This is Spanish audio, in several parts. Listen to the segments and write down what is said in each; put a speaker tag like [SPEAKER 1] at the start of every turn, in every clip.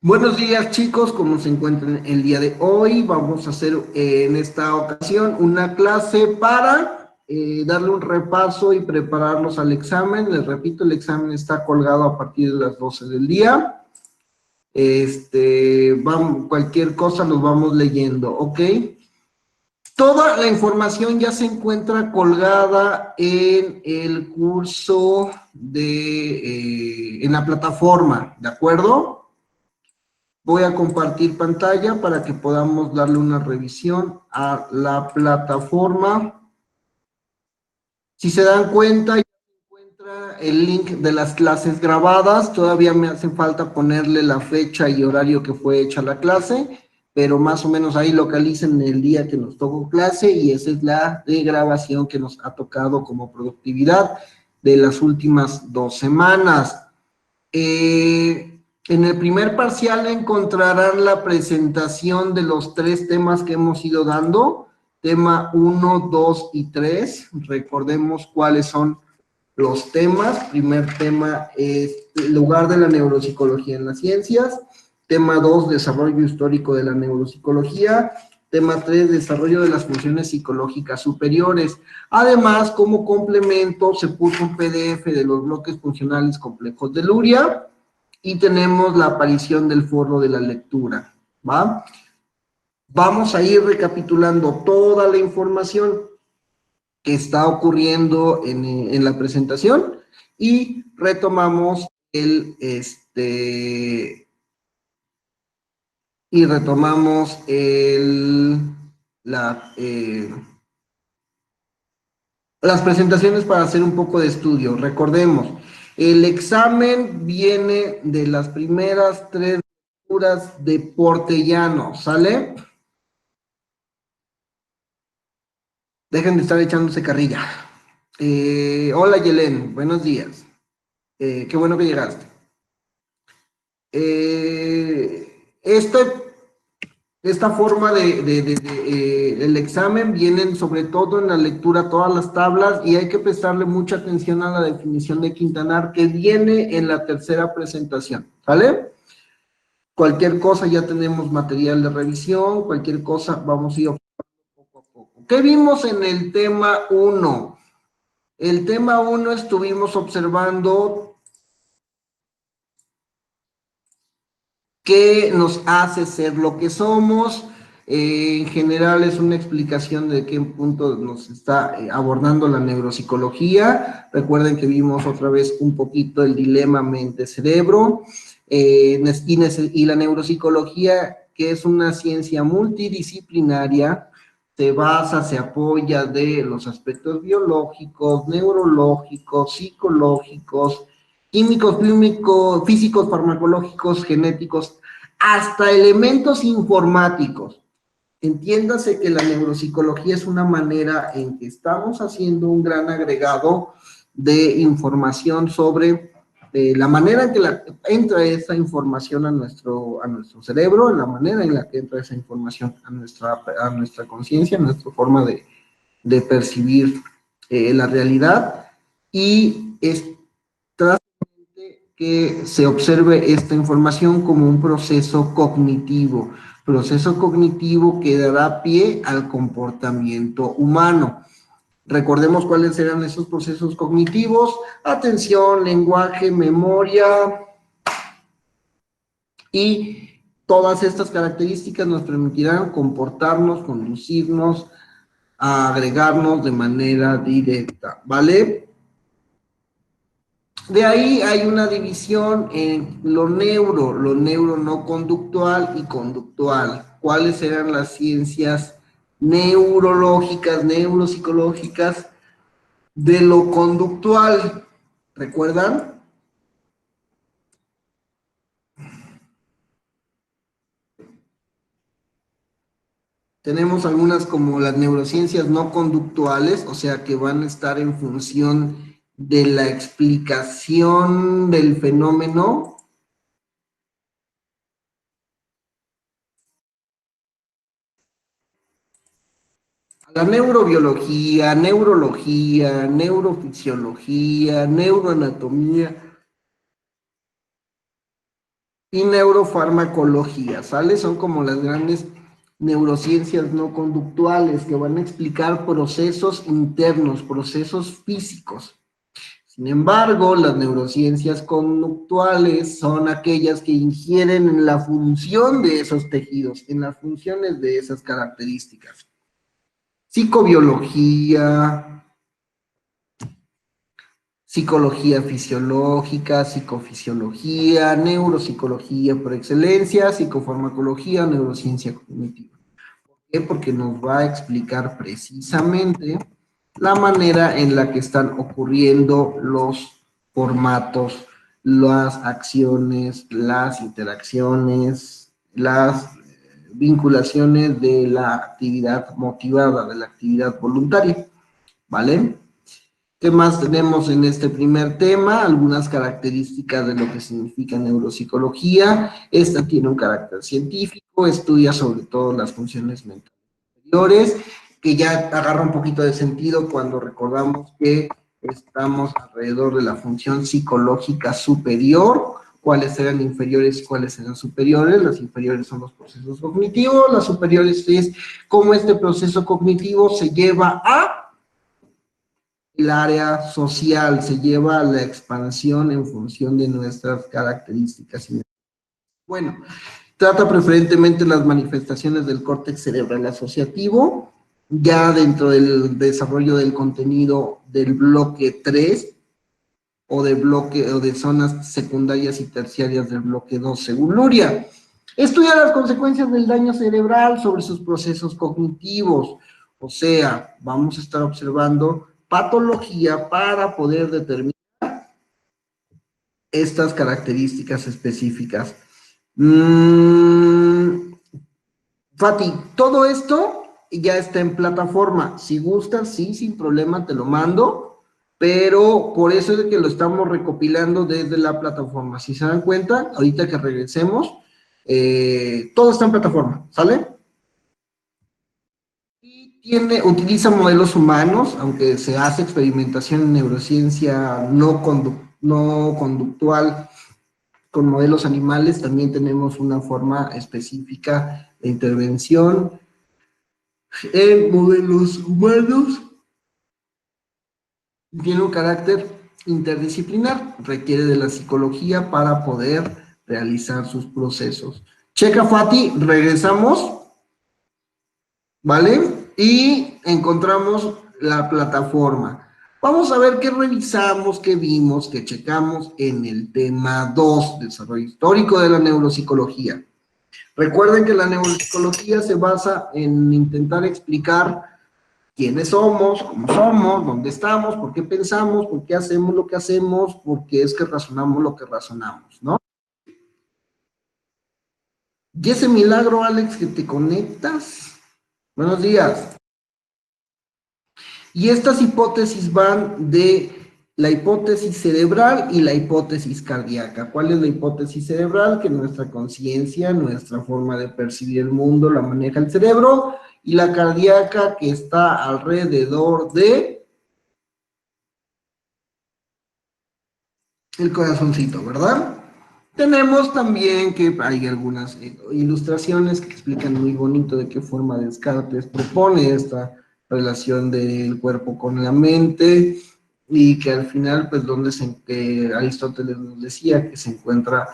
[SPEAKER 1] Buenos días chicos, ¿cómo se encuentran el día de hoy? Vamos a hacer en esta ocasión una clase para darle un repaso y prepararlos al examen. Les repito, el examen está colgado a partir de las 12 del día. Cualquier cosa los vamos leyendo, ¿ok? Toda la información ya se encuentra colgada en el curso en la plataforma, ¿de acuerdo? Voy a compartir pantalla para que podamos darle una revisión a la plataforma. Si se dan cuenta, ya se encuentra el link de las clases grabadas. Todavía me hace falta ponerle la fecha y horario que fue hecha la clase, pero más o menos ahí localicen el día que nos tocó clase y esa es la de grabación que nos ha tocado como productividad de las últimas 2 semanas. En el primer parcial encontrarán la presentación de los 3 temas que hemos ido dando, tema 1, 2 y 3. Recordemos cuáles son los temas. Primer tema es el lugar de la neuropsicología en las ciencias. Tema 2, desarrollo histórico de la neuropsicología. Tema 3, desarrollo de las funciones psicológicas superiores. Además, como complemento, se puso un PDF de los bloques funcionales complejos de Luria y tenemos la aparición del foro de la lectura, ¿va? Vamos a ir recapitulando toda la información que está ocurriendo en la presentación y retomamos las presentaciones para hacer un poco de estudio. Recordemos, el examen viene de las primeras 3 lecturas de Portellano, ¿sale? Dejen de estar echándose carrilla. Hola Yelén, buenos días. Qué bueno que llegaste. Esta forma el examen vienen sobre todo en la lectura todas las tablas y hay que prestarle mucha atención a la definición de Quintanar que viene en la tercera presentación, ¿vale? Cualquier cosa ya tenemos material de revisión, cualquier cosa vamos a ir poco a poco. ¿Qué vimos en el tema 1? El tema 1 estuvimos observando qué nos hace ser lo que somos. En general es una explicación de qué punto nos está abordando la neuropsicología. Recuerden que vimos otra vez un poquito el dilema mente-cerebro. Y la neuropsicología, que es una ciencia multidisciplinaria, se basa, se apoya de los aspectos biológicos, neurológicos, psicológicos, químicos, físicos, farmacológicos, genéticos, hasta elementos informáticos. Entiéndase que la neuropsicología es una manera en que estamos haciendo un gran agregado de información sobre la manera en que entra esa información a nuestro cerebro, en la manera en la que entra esa información a nuestra conciencia, a nuestra forma de percibir la realidad, y es que se observe esta información como un proceso cognitivo que dará pie al comportamiento humano. Recordemos cuáles eran esos procesos cognitivos: atención, lenguaje, memoria, y todas estas características nos permitirán comportarnos, conducirnos, a agregarnos de manera directa, ¿vale? De ahí hay una división en lo neuro no conductual y conductual. ¿Cuáles eran las ciencias neurológicas, neuropsicológicas de lo conductual? ¿Recuerdan? Tenemos algunas como las neurociencias no conductuales, o sea que van a estar en función de la explicación del fenómeno. La neurobiología, neurología, neurofisiología, neuroanatomía, y neurofarmacología, ¿sale? Son como las grandes neurociencias no conductuales que van a explicar procesos internos, procesos físicos. Sin embargo, las neurociencias conductuales son aquellas que ingieren en la función de esos tejidos, en las funciones de esas características. Psicobiología, psicología fisiológica, psicofisiología, neuropsicología por excelencia, psicofarmacología, neurociencia cognitiva. ¿Por qué? Porque nos va a explicar precisamente la manera en la que están ocurriendo los formatos, las acciones, las interacciones, las vinculaciones de la actividad motivada, de la actividad voluntaria, ¿vale? ¿Qué más tenemos en este primer tema? Algunas características de lo que significa neuropsicología. Esta tiene un carácter científico, estudia sobre todo las funciones mentales superiores, que ya agarra un poquito de sentido cuando recordamos que estamos alrededor de la función psicológica superior, cuáles eran inferiores, cuáles eran superiores. Las inferiores son los procesos cognitivos, las superiores es cómo este proceso cognitivo se lleva a el área social, se lleva a la expansión en función de nuestras características. Bueno, trata preferentemente las manifestaciones del córtex cerebral asociativo, ya dentro del desarrollo del contenido del bloque 3, o de zonas secundarias y terciarias del bloque 2, según Luria. Estudia las consecuencias del daño cerebral sobre sus procesos cognitivos, o sea, vamos a estar observando patología para poder determinar estas características específicas. Fati, todo esto ya está en plataforma. Si gustas, sí, sin problema te lo mando, pero por eso es que lo estamos recopilando desde la plataforma. Si se dan cuenta, ahorita que regresemos, todo está en plataforma, ¿sale? Y utiliza modelos humanos, aunque se hace experimentación en neurociencia no conductual con modelos animales, también tenemos una forma específica de intervención en modelos humanos. Tiene un carácter interdisciplinar, requiere de la psicología para poder realizar sus procesos. Checa, Fati, regresamos, ¿vale? Y encontramos la plataforma. Vamos a ver qué revisamos, qué vimos, qué checamos en el tema 2, desarrollo histórico de la neuropsicología. Recuerden que la neuropsicología se basa en intentar explicar quiénes somos, cómo somos, dónde estamos, por qué pensamos, por qué hacemos lo que hacemos, por qué es que razonamos lo que razonamos, ¿no? Y ese milagro, Alex, que te conectas. Buenos días. Y estas hipótesis van de la hipótesis cerebral y la hipótesis cardíaca. ¿Cuál es la hipótesis cerebral? Que nuestra conciencia, nuestra forma de percibir el mundo la maneja el cerebro, y la cardíaca que está alrededor de el corazoncito, ¿verdad? Tenemos también que hay algunas ilustraciones que explican muy bonito de qué forma Descartes propone esta relación del cuerpo con la mente, y que al final, pues, Aristóteles nos decía que se encuentra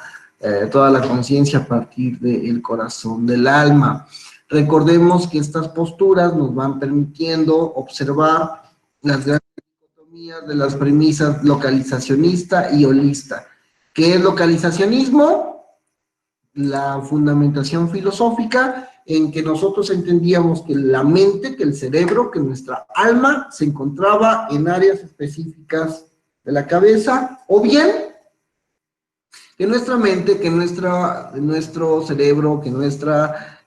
[SPEAKER 1] toda la conciencia a partir del corazón del alma. Recordemos que estas posturas nos van permitiendo observar las grandes dicotomías de las premisas localizacionista y holista. ¿Qué es localizacionismo? La fundamentación filosófica en que nosotros entendíamos que la mente, que el cerebro, que nuestra alma se encontraba en áreas específicas de la cabeza, o bien que nuestra mente, que nuestro cerebro, que nuestra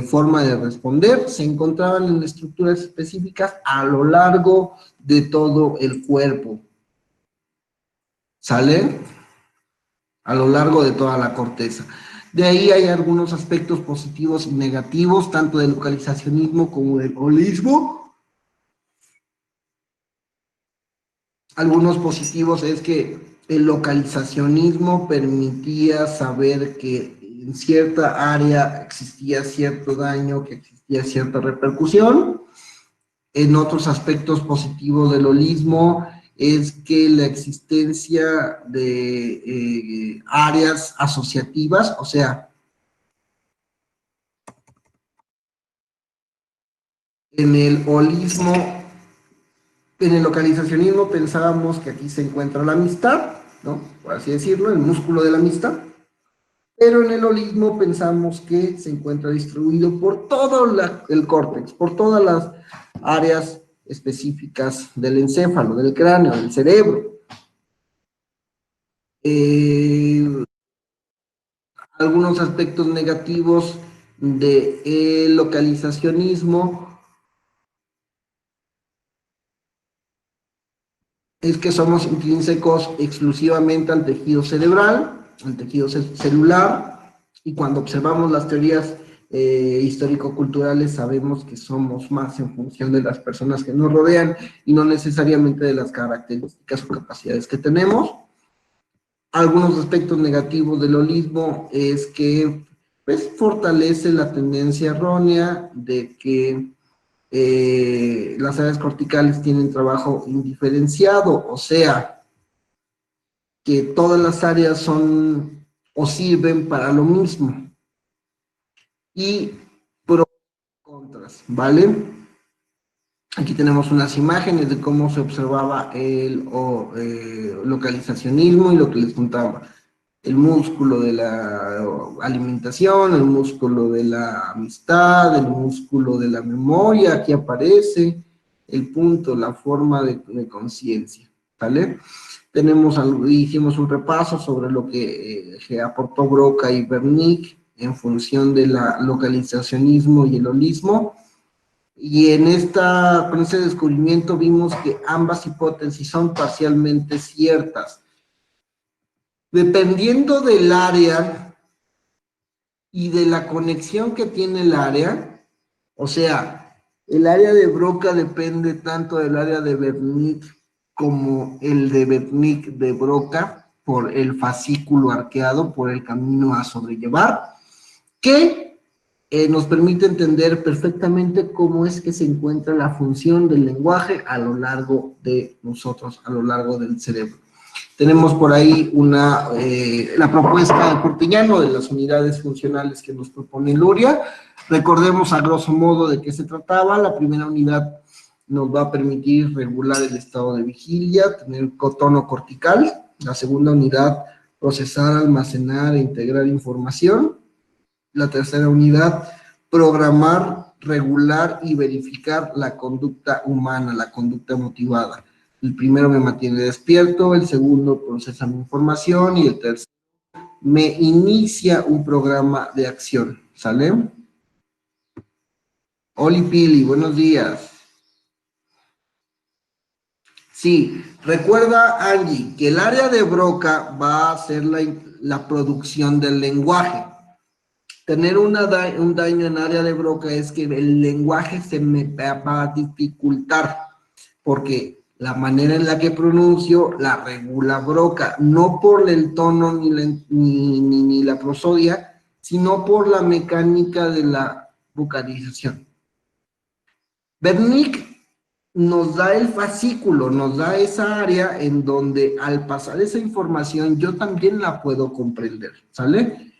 [SPEAKER 1] forma de responder se encontraban en estructuras específicas a lo largo de todo el cuerpo. ¿Sale? A lo largo de toda la corteza. De ahí hay algunos aspectos positivos y negativos, tanto del localizacionismo como del holismo. Algunos positivos es que El localizacionismo permitía saber que en cierta área existía cierto daño, que existía cierta repercusión. En otros aspectos positivos del holismo es que la existencia de áreas asociativas, o sea, en el holismo, en el localizacionismo pensábamos que aquí se encuentra la amistad, ¿no? Por así decirlo, el músculo de la amistad, pero en el holismo pensamos que se encuentra distribuido por todo el córtex, por todas las áreas específicas del encéfalo, del cráneo, del cerebro. Algunos aspectos negativos del localizacionismo es que somos intrínsecos exclusivamente al tejido cerebral, al tejido celular, y cuando observamos las teorías histórico-culturales sabemos que somos más en función de las personas que nos rodean y no necesariamente de las características o capacidades que tenemos. Algunos aspectos negativos del holismo es que pues, fortalece la tendencia errónea de que las áreas corticales tienen trabajo indiferenciado, o sea, que todas las áreas son o sirven para lo mismo. Y pros y contras, ¿vale? Aquí tenemos unas imágenes de cómo se observaba el localizacionismo y lo que les contaba. El músculo de la alimentación, el músculo de la amistad, el músculo de la memoria, aquí aparece el punto, la forma de conciencia, ¿vale? Hicimos un repaso sobre lo que aportó Broca y Wernicke en función de la localizacionismo y el holismo, y con ese descubrimiento vimos que ambas hipótesis son parcialmente ciertas. Dependiendo del área y de la conexión que tiene el área, o sea, el área de Broca depende tanto del área de Wernicke como el de Wernicke de Broca por el fascículo arqueado, por el camino a sobrellevar, que nos permite entender perfectamente cómo es que se encuentra la función del lenguaje a lo largo de nosotros, a lo largo del cerebro. Tenemos por ahí la propuesta de Cortellano de las unidades funcionales que nos propone Luria. Recordemos a grosso modo de qué se trataba. La primera unidad nos va a permitir regular el estado de vigilia, tener tono cortical. La segunda unidad, procesar, almacenar e integrar información. La tercera unidad, programar, regular y verificar la conducta humana, la conducta motivada. El primero me mantiene despierto, el segundo procesa mi información y el tercero me inicia un programa de acción. ¿Sale? Oli Pili, buenos días. Sí, recuerda, Angie, que el área de Broca va a ser la producción del lenguaje. Tener un daño en área de Broca es que el lenguaje se me va a dificultar, porque la manera en la que pronuncio la regula Broca, no por el tono ni la prosodia, sino por la mecánica de la vocalización. Wernicke nos da el fascículo, nos da esa área en donde al pasar esa información yo también la puedo comprender, ¿sale?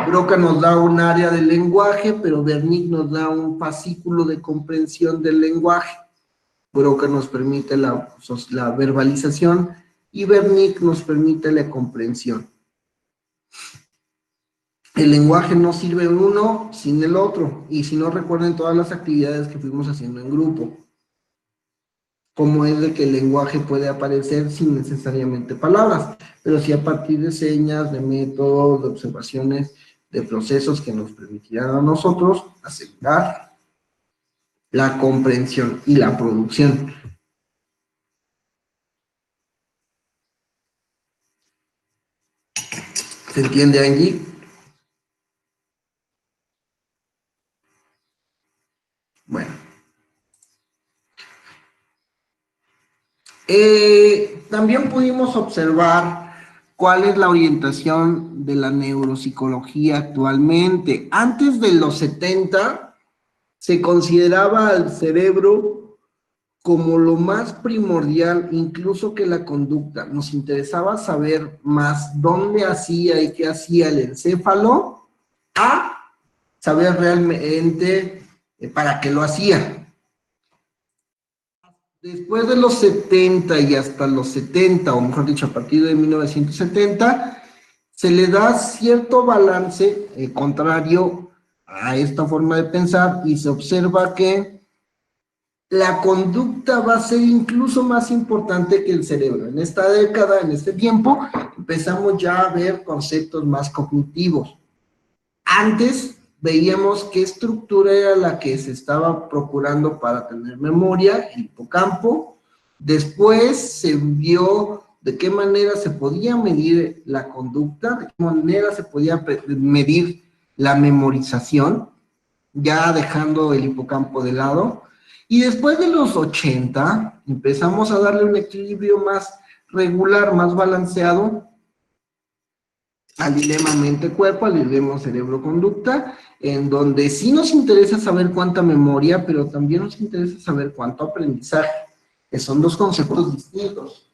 [SPEAKER 1] Broca nos da un área del lenguaje, pero Wernicke nos da un fascículo de comprensión del lenguaje. Broca nos permite la verbalización y Wernicke nos permite la comprensión. El lenguaje no sirve uno sin el otro, y si no recuerden todas las actividades que fuimos haciendo en grupo, como es de que el lenguaje puede aparecer sin necesariamente palabras, pero sí a partir de señas, de métodos, de observaciones, de procesos que nos permitirán a nosotros asegurar la comprensión y la producción. ¿Se entiende, Angie? Bueno. también pudimos observar cuál es la orientación de la neuropsicología actualmente. Antes de los 70 se consideraba al cerebro como lo más primordial, incluso que la conducta. Nos interesaba saber más dónde hacía y qué hacía el encéfalo, a saber realmente para qué lo hacía. Después de los 70 y hasta los 70, o mejor dicho, a partir de 1970, se le da cierto balance contrario a esta forma de pensar y se observa que la conducta va a ser incluso más importante que el cerebro. En esta década, en este tiempo, empezamos ya a ver conceptos más cognitivos. Antes veíamos qué estructura era la que se estaba procurando para tener memoria, el hipocampo. Después se vio de qué manera se podía medir la conducta, de qué manera se podía medir la memorización, ya dejando el hipocampo de lado. Y después de los 80 empezamos a darle un equilibrio más regular, más balanceado al dilema mente-cuerpo, al dilema cerebro-conducta, en donde sí nos interesa saber cuánta memoria, pero también nos interesa saber cuánto aprendizaje, que son dos conceptos distintos.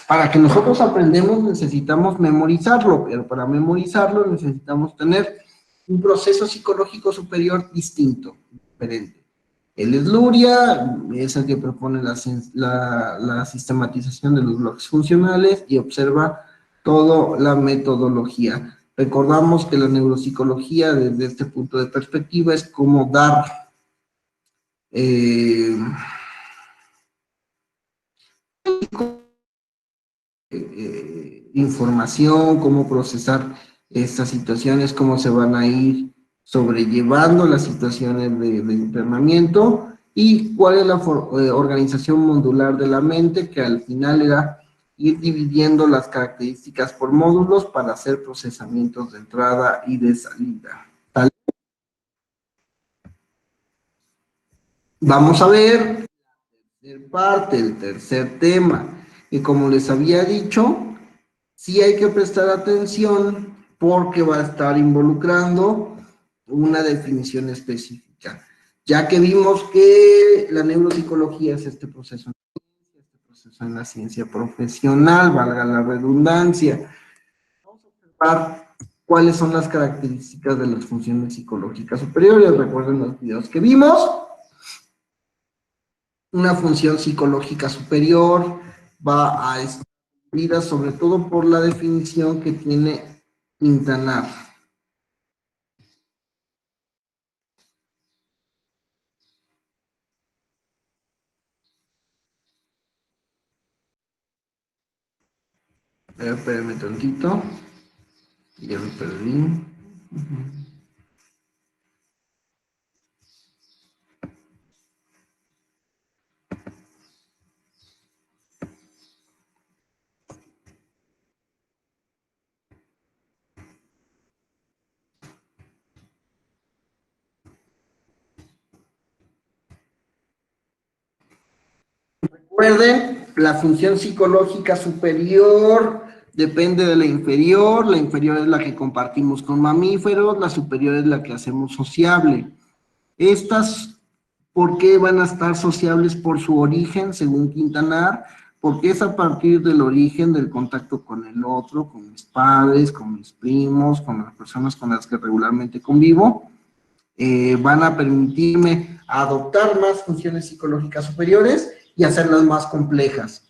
[SPEAKER 1] Para que nosotros aprendamos necesitamos memorizarlo, pero para memorizarlo necesitamos tener un proceso psicológico superior distinto, diferente. El es Luria, es el que propone la sistematización de los bloques funcionales y observa toda la metodología. Recordamos que la neuropsicología desde este punto de perspectiva es como dar información, cómo procesar estas situaciones, cómo se van a ir sobrellevando las situaciones de internamiento y cuál es la organización modular de la mente, que al final era ir dividiendo las características por módulos para hacer procesamientos de entrada y de salida. ¿Tal? Vamos a ver el tercer tema, y como les había dicho, sí hay que prestar atención porque va a estar involucrando una definición específica, ya que vimos que la neuropsicología es este proceso en la ciencia profesional, valga la redundancia. Vamos a observar cuáles son las características de las funciones psicológicas superiores. Recuerden los videos que vimos. Una función psicológica superior va a estar medida sobre todo por la definición que tiene Quintanar. Espérenme tantito. Ya me perdí. Recuerden, la función psicológica superior depende de la inferior es la que compartimos con mamíferos, la superior es la que hacemos sociable. Estas, ¿por qué van a estar sociables? Por su origen, según Quintanar, porque es a partir del origen del contacto con el otro, con mis padres, con mis primos, con las personas con las que regularmente convivo, van a permitirme adoptar más funciones psicológicas superiores y hacerlas más complejas.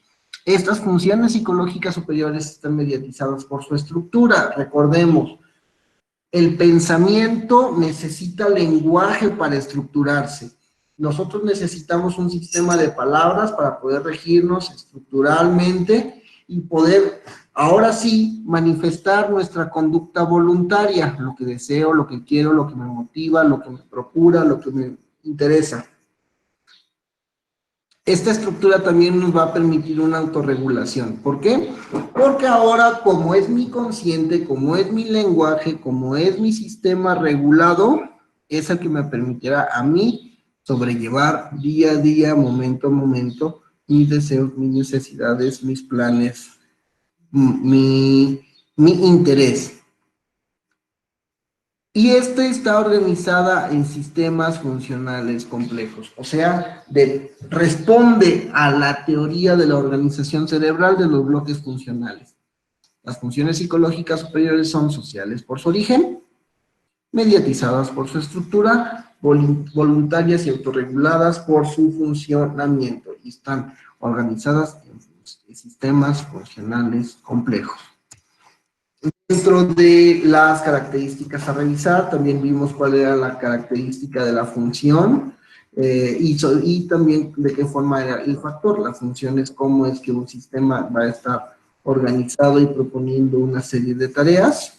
[SPEAKER 1] Estas funciones psicológicas superiores están mediatizadas por su estructura. Recordemos, el pensamiento necesita lenguaje para estructurarse. Nosotros necesitamos un sistema de palabras para poder regirnos estructuralmente y poder, ahora sí, manifestar nuestra conducta voluntaria, lo que deseo, lo que quiero, lo que me motiva, lo que me procura, lo que me interesa. Esta estructura también nos va a permitir una autorregulación. ¿Por qué? Porque ahora, como es mi consciente, como es mi lenguaje, como es mi sistema regulado, es el que me permitirá a mí sobrellevar día a día, momento a momento, mis deseos, mis necesidades, mis planes, mi interés. Y esta está organizada en sistemas funcionales complejos, o sea, responde a la teoría de la organización cerebral de los bloques funcionales. Las funciones psicológicas superiores son sociales por su origen, mediatizadas por su estructura, voluntarias y autorreguladas por su funcionamiento, y están organizadas en sistemas funcionales complejos. Dentro de las características a revisar, también vimos cuál era la característica de la función y también de qué forma era el factor. La función es cómo es que un sistema va a estar organizado y proponiendo una serie de tareas.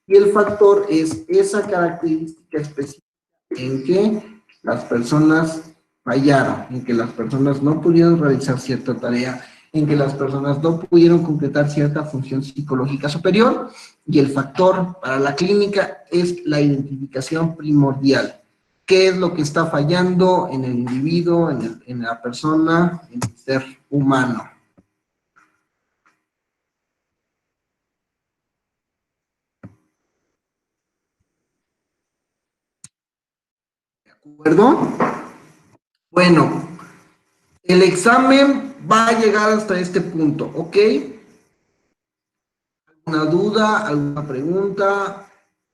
[SPEAKER 1] Y el factor es esa característica específica en que las personas fallaron, en que las personas no pudieron realizar cierta tarea, en que las personas no pudieron concretar cierta función psicológica superior, y el factor para la clínica es la identificación primordial. ¿Qué es lo que está fallando en el individuo, en la persona, en el ser humano? ¿De acuerdo? Bueno, el examen va a llegar hasta este punto, ¿ok? ¿Alguna duda, alguna pregunta?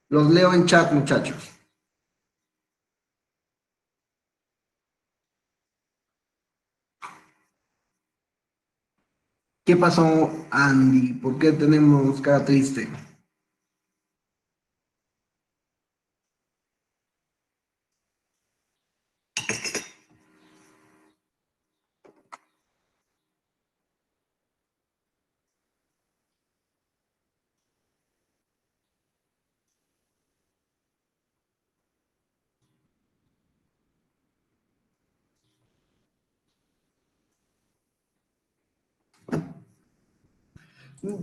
[SPEAKER 1] Los leo en chat, muchachos. ¿Qué pasó, Andy? ¿Por qué tenemos cara triste?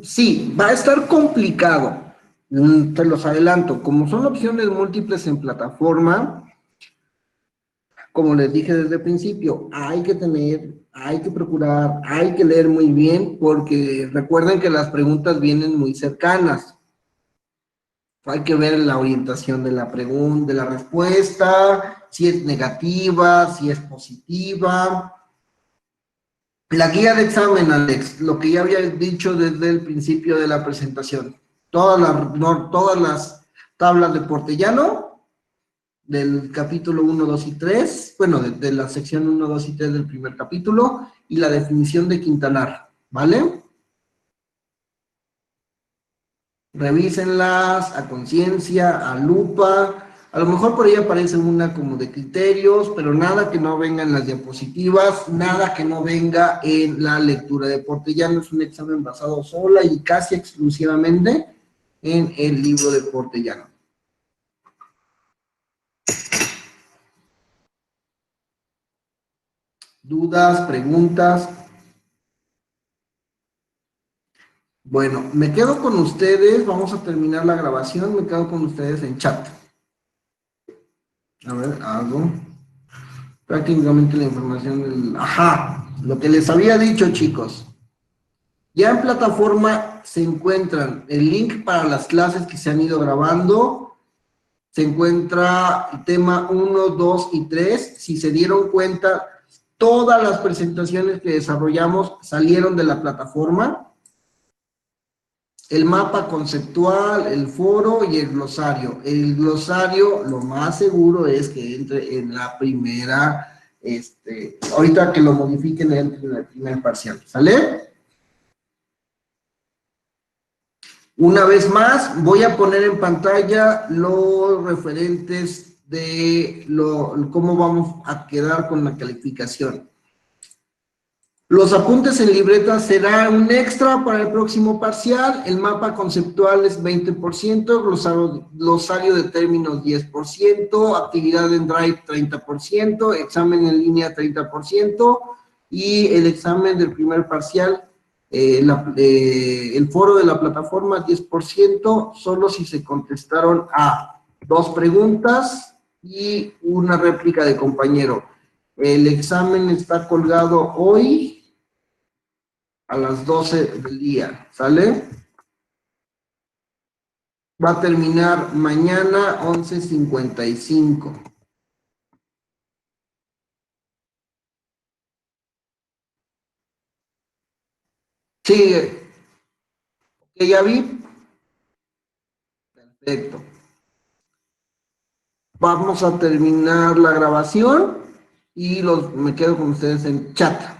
[SPEAKER 1] Sí, va a estar complicado. Te los adelanto. Como son opciones múltiples en plataforma, como les dije desde el principio, hay que procurar, hay que leer muy bien, porque recuerden que las preguntas vienen muy cercanas. Hay que ver la orientación de la pregunta, de la respuesta, si es negativa, si es positiva. La guía de examen, Alex, lo que ya había dicho desde el principio de la presentación. Todas las tablas de Portellano, del capítulo 1, 2 y 3, bueno, de la sección 1, 2 y 3 del primer capítulo, y la definición de Quintanar, ¿vale? Revísenlas a conciencia, a lupa. A lo mejor por ahí aparece una como de criterios, pero nada que no venga en las diapositivas, nada que no venga en la lectura de Portellano. Es un examen basado sola y casi exclusivamente en el libro de Portellano. ¿Dudas, preguntas? Bueno, me quedo con ustedes, vamos a terminar la grabación, me quedo con ustedes en chat. A ver, hago prácticamente la información del... Ajá, lo que les había dicho, chicos. Ya en plataforma se encuentran el link para las clases que se han ido grabando, se encuentra el tema 1, 2 y 3. Si se dieron cuenta, todas las presentaciones que desarrollamos salieron de la plataforma. El mapa conceptual, el foro y el glosario. El glosario, lo más seguro es que entre en la primera, ahorita que lo modifiquen, entre en el primer parcial, ¿sale? Una vez más, voy a poner en pantalla los referentes de cómo vamos a quedar con la calificación. Los apuntes en libreta será un extra para el próximo parcial, el mapa conceptual es 20%, glosario de términos 10%, actividad en Drive 30%, examen en línea 30% y el examen del primer parcial, el foro de la plataforma 10%, solo si se contestaron a 2 preguntas y una réplica de compañero. El examen está colgado hoy a las 12 del día, ¿sale? Va a terminar mañana 11:55. Sigue. ¿Ok, ya vi? Perfecto. Vamos a terminar la grabación y me quedo con ustedes en chat.